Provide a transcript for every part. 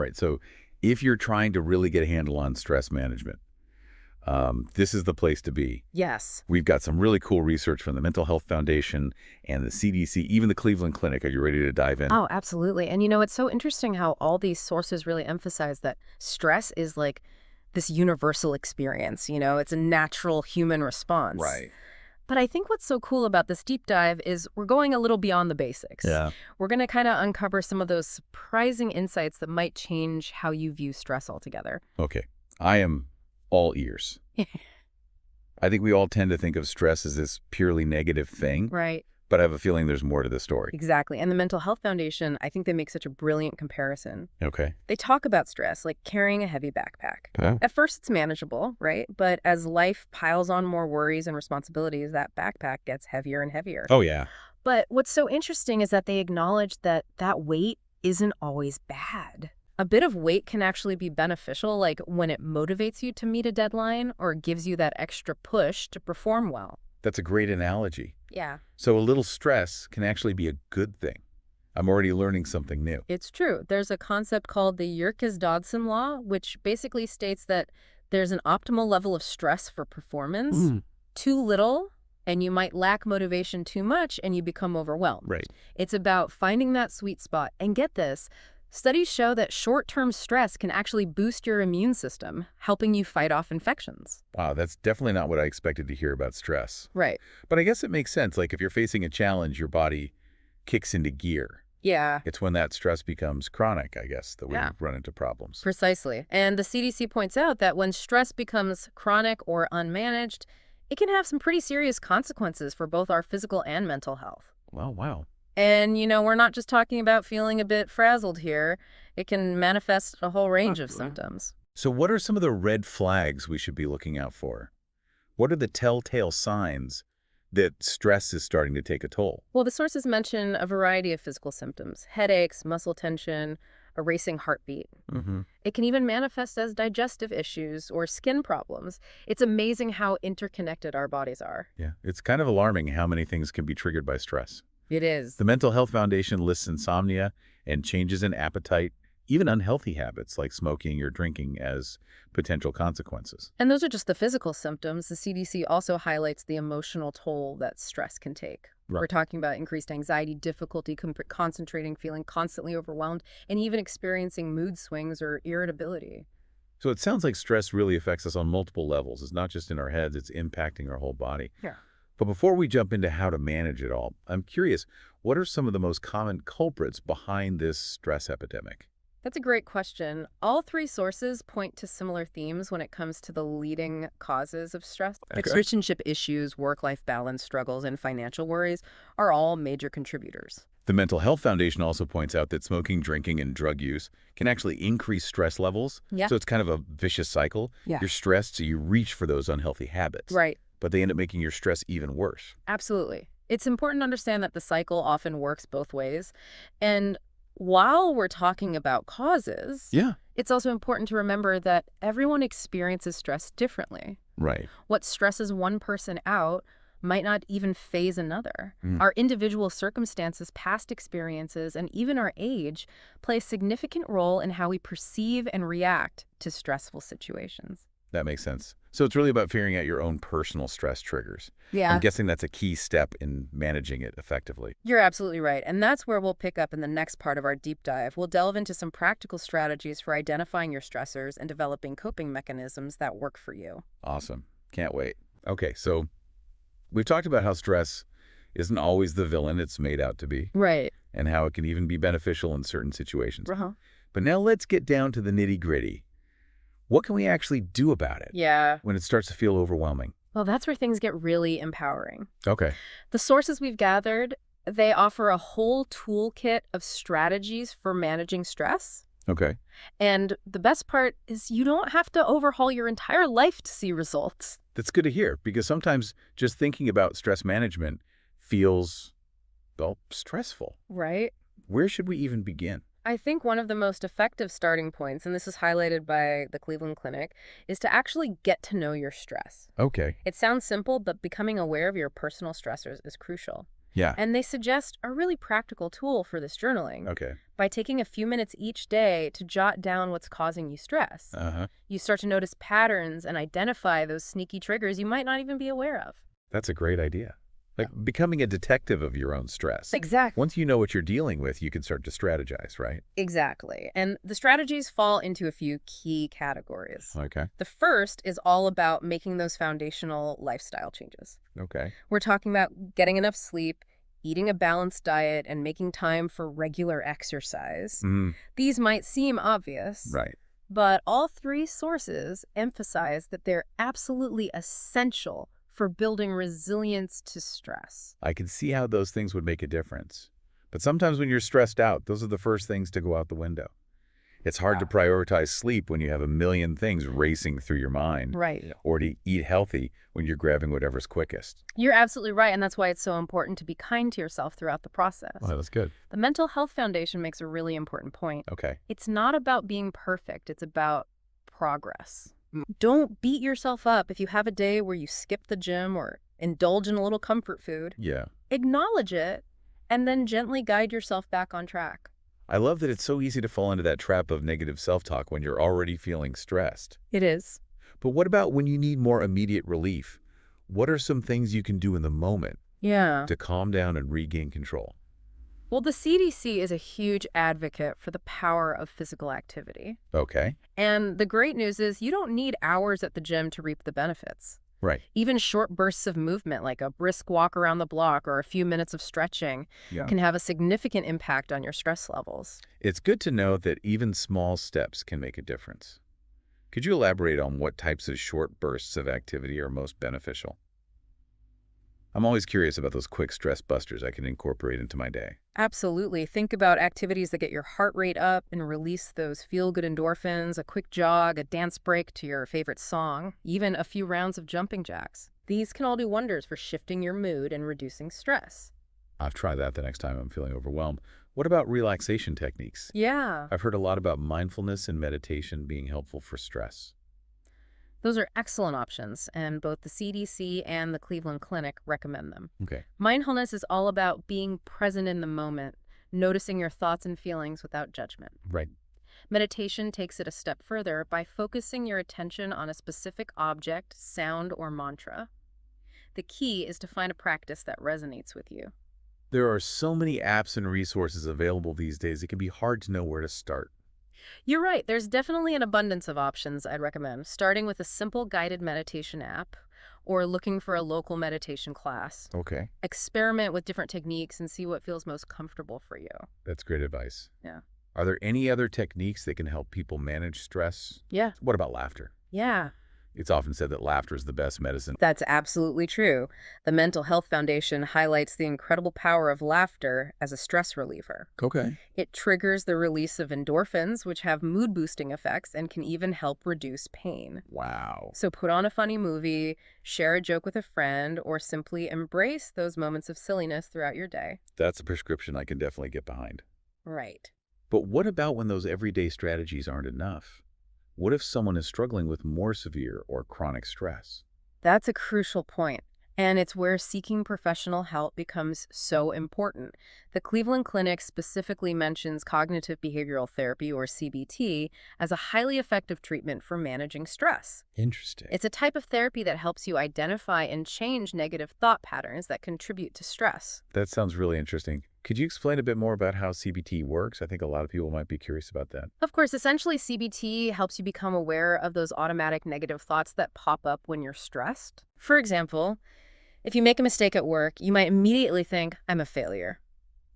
All right, so if you're trying to really get a handle on stress management, this is the place to be. Yes. We've got some really cool research from the Mental Health Foundation and the CDC, even the Cleveland Clinic. Are you ready to dive in? Oh, absolutely. And it's so interesting how all these sources really emphasize that stress is like this universal experience. It's a natural human response. Right. But I think what's so cool about this deep dive is we're going a little beyond the basics. Yeah. We're going to kind of uncover some of those surprising insights that might change how you view stress altogether. Okay. I am all ears. I think we all tend to think of stress as this purely negative thing, Right. but I have a feeling there's more to the story. Exactly. And the Mental Health Foundation, I think they make such a brilliant comparison. Okay. They talk about stress like carrying a heavy backpack. Yeah. At first, it's manageable, right? But as life piles on more worries and responsibilities, that backpack gets heavier and heavier. Oh, yeah. But what's so interesting is that they acknowledge that that weight isn't always bad. A bit of weight can actually be beneficial, like when it motivates you to meet a deadline or gives you that extra push to perform well. That's a great analogy. Yeah. So a little stress can actually be a good thing. I'm already learning something new. It's true. There's a concept called the Yerkes-Dodson law, which basically states that there's an optimal level of stress for performance. Too little, and you might lack motivation too much, and you become overwhelmed. Right. It's about finding that sweet spot. And get this, studies show that short-term stress can actually boost your immune system, helping you fight off infections. Wow, that's definitely not what I expected to hear about stress. Right. But I guess it makes sense. Like if you're facing a challenge, your body kicks into gear. Yeah. It's when that stress becomes chronic, I guess, that we Yeah. run into problems. Precisely. And the CDC points out that when stress becomes chronic or unmanaged, it can have some pretty serious consequences for both our physical and mental health. Well, wow. And, we're not just talking about feeling a bit frazzled here. It can manifest a whole range of symptoms. So what are some of the red flags we should be looking out for? What are the telltale signs that stress is starting to take a toll? Well, the sources mention a variety of physical symptoms: headaches, muscle tension, a racing heartbeat. Mm-hmm. It can even manifest as digestive issues or skin problems. It's amazing how interconnected our bodies are. Yeah, it's kind of alarming how many things can be triggered by stress. It is. The Mental Health Foundation lists insomnia and changes in appetite, even unhealthy habits like smoking or drinking as potential consequences. And those are just the physical symptoms. The CDC also highlights the emotional toll that stress can take. Right. We're talking about increased anxiety, difficulty concentrating, feeling constantly overwhelmed, and even experiencing mood swings or irritability. So it sounds like stress really affects us on multiple levels. It's not just in our heads, it's impacting our whole body. Yeah. But before we jump into how to manage it all, I'm curious, what are some of the most common culprits behind this stress epidemic? That's a great question. All three sources point to similar themes when it comes to the leading causes of stress. Okay. Relationship issues, work-life balance struggles, and financial worries are all major contributors. The Mental Health Foundation also points out that smoking, drinking, and drug use can actually increase stress levels. Yeah. So it's kind of a vicious cycle. Yeah. You're stressed, so you reach for those unhealthy habits. Right. But they end up making your stress even worse. Absolutely. It's important to understand that the cycle often works both ways. And while we're talking about causes, Yeah. it's also important to remember that everyone experiences stress differently. Right. What stresses one person out might not even phase another. Mm. Our individual circumstances, past experiences, and even our age play a significant role in how we perceive and react to stressful situations. That makes sense. So it's really about figuring out your own personal stress triggers. Yeah. I'm guessing that's a key step in managing it effectively. You're absolutely right. And that's where we'll pick up in the next part of our deep dive. We'll delve into some practical strategies for identifying your stressors and developing coping mechanisms that work for you. Awesome. Can't wait. Okay, so we've talked about how stress isn't always the villain it's made out to be, Right. and how it can even be beneficial in certain situations. Uh-huh. But now let's get down to the nitty-gritty. What can we actually do about it Yeah. when it starts to feel overwhelming? Well, that's where things get really empowering. Okay. The sources we've gathered, they offer a whole toolkit of strategies for managing stress. Okay. And the best part is you don't have to overhaul your entire life to see results. That's good to hear, because sometimes just thinking about stress management feels, well, stressful. Right? Where should we even begin? I think one of the most effective starting points, and this is highlighted by the Cleveland Clinic, is to actually get to know your stress. Okay. It sounds simple, but becoming aware of your personal stressors is crucial. Yeah. And they suggest a really practical tool for this journaling. Okay. By taking a few minutes each day to jot down what's causing you stress, Uh-huh. you start to notice patterns and identify those sneaky triggers you might not even be aware of. That's a great idea. Like becoming a detective of your own stress. Exactly. Once you know what you're dealing with, you can start to strategize, right? Exactly. And the strategies fall into a few key categories. Okay. The first is all about making those foundational lifestyle changes. Okay. We're talking about getting enough sleep, eating a balanced diet, and making time for regular exercise. Mm, These might seem obvious, right. but all three sources emphasize that they're absolutely essential for building resilience to stress. I can see how those things would make a difference. But sometimes when you're stressed out, those are the first things to go out the window. It's hard to prioritize sleep when you have a million things racing through your mind, Right. or to eat healthy when you're grabbing whatever's quickest. You're absolutely right, and that's why it's so important to be kind to yourself throughout the process. Well, that's good. The Mental Health Foundation makes a really important point. Okay. It's not about being perfect, it's about progress. Don't beat yourself up if you have a day where you skip the gym or indulge in a little comfort food. Yeah. Acknowledge it, and then gently guide yourself back on track. I love that it's so easy to fall into that trap of negative self-talk when you're already feeling stressed. It is. But what about when you need more immediate relief? What are some things you can do in the moment Yeah. to calm down and regain control? Well, the CDC is a huge advocate for the power of physical activity. Okay. And the great news is you don't need hours at the gym to reap the benefits. Right. Even short bursts of movement, like a brisk walk around the block or a few minutes of stretching, Yeah. can have a significant impact on your stress levels. It's good to know that even small steps can make a difference. Could you elaborate on what types of short bursts of activity are most beneficial? I'm always curious about those quick stress busters I can incorporate into my day. Absolutely. Think about activities that get your heart rate up and release those feel-good endorphins, a quick jog, a dance break to your favorite song, even a few rounds of jumping jacks. These can all do wonders for shifting your mood and reducing stress. I'll try that the next time I'm feeling overwhelmed. What about relaxation techniques? Yeah. I've heard a lot about mindfulness and meditation being helpful for stress. Those are excellent options, and both the CDC and the Cleveland Clinic recommend them. Okay. Mindfulness is all about being present in the moment, noticing your thoughts and feelings without judgment. Right. Meditation takes it a step further by focusing your attention on a specific object, sound, or mantra. The key is to find a practice that resonates with you. There are so many apps and resources available these days, it can be hard to know where to start. You're right, there's definitely an abundance of options I'd recommend, starting with a simple guided meditation app or looking for a local meditation class. Okay. Experiment with different techniques and see what feels most comfortable for you. That's great advice. Yeah. Are there any other techniques that can help people manage stress? Yeah. What about laughter? Yeah. It's often said that laughter is the best medicine. That's absolutely true. The Mental Health Foundation highlights the incredible power of laughter as a stress reliever. Okay. It triggers the release of endorphins, which have mood-boosting effects and can even help reduce pain. Wow. So put on a funny movie, share a joke with a friend, or simply embrace those moments of silliness throughout your day. That's a prescription I can definitely get behind. Right. But what about when those everyday strategies aren't enough? What if someone is struggling with more severe or chronic stress? That's a crucial point, and it's where seeking professional help becomes so important. The Cleveland Clinic specifically mentions cognitive behavioral therapy, or CBT, as a highly effective treatment for managing stress. Interesting. It's a type of therapy that helps you identify and change negative thought patterns that contribute to stress. That sounds really interesting. Could you explain a bit more about how CBT works? I think a lot of people might be curious about that. Of course, essentially, CBT helps you become aware of those automatic negative thoughts that pop up when you're stressed. For example, if you make a mistake at work, you might immediately think, I'm a failure.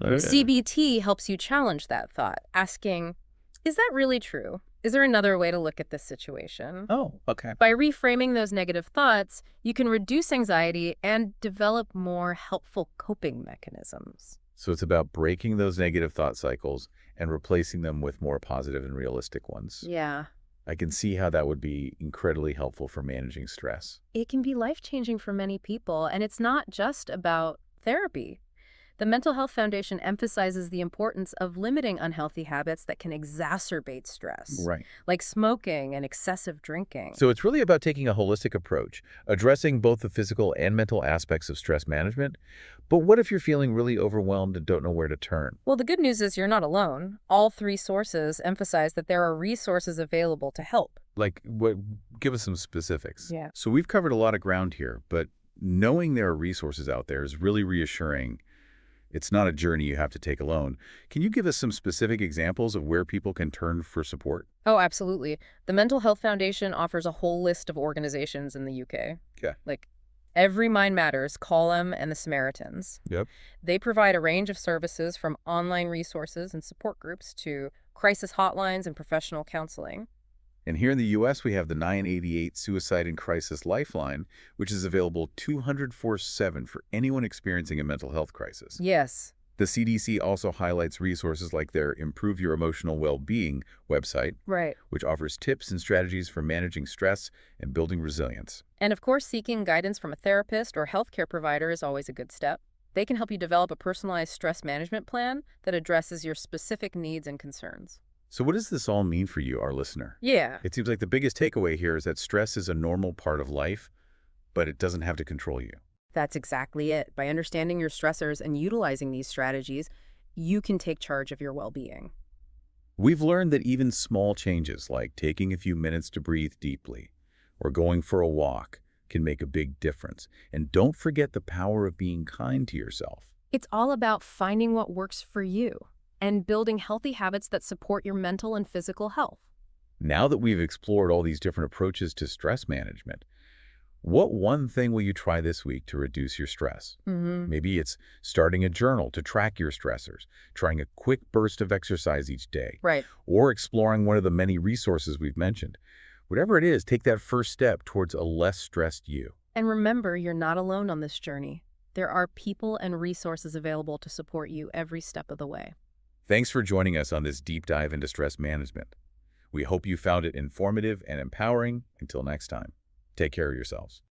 CBT helps you challenge that thought, asking, is that really true? Is there another way to look at this situation? Oh, okay. By reframing those negative thoughts, you can reduce anxiety and develop more helpful coping mechanisms. So it's about breaking those negative thought cycles and replacing them with more positive and realistic ones. Yeah. I can see how that would be incredibly helpful for managing stress. It can be life-changing for many people, and it's not just about therapy. The Mental Health Foundation emphasizes the importance of limiting unhealthy habits that can exacerbate stress, Right. like smoking and excessive drinking. So it's really about taking a holistic approach, addressing both the physical and mental aspects of stress management. But what if you're feeling really overwhelmed and don't know where to turn? Well, the good news is you're not alone. All three sources emphasize that there are resources available to help. Like, what? Give us some specifics. Yeah. So we've covered a lot of ground here, but knowing there are resources out there is really reassuring. It's not a journey you have to take alone. Can you give us some specific examples of where people can turn for support? Oh, absolutely. The Mental Health Foundation offers a whole list of organizations in the UK. Yeah. Like Every Mind Matters, Call 'em, and the Samaritans. Yep. They provide a range of services from online resources and support groups to crisis hotlines and professional counseling. And here in the U.S., we have the 988 Suicide and Crisis Lifeline, which is available 204/7 for anyone experiencing a mental health crisis. Yes, The CDC also highlights resources like their Improve Your Emotional Well-Being website, right. which offers tips and strategies for managing stress and building resilience. And of course, seeking guidance from a therapist or healthcare provider is always a good step. They can help you develop a personalized stress management plan that addresses your specific needs and concerns. So what does this all mean for you, our listener? Yeah, It seems like the biggest takeaway here is that stress is a normal part of life, but it doesn't have to control you. that's exactly it. By understanding your stressors and utilizing these strategies, you can take charge of your well-being. We've learned that even small changes like taking a few minutes to breathe deeply or going for a walk can make a big difference. And don't forget the power of being kind to yourself. It's all about finding what works for you and building healthy habits that support your mental and physical health. Now that we've explored all these different approaches to stress management, what one thing will you try this week to reduce your stress? Maybe it's starting a journal to track your stressors, trying a quick burst of exercise each day, Right. or exploring one of the many resources we've mentioned. Whatever it is, take that first step towards a less stressed you. And remember, you're not alone on this journey. There are people and resources available to support you every step of the way. Thanks for joining us on this deep dive into stress management. We hope you found it informative and empowering. Until next time, take care of yourselves.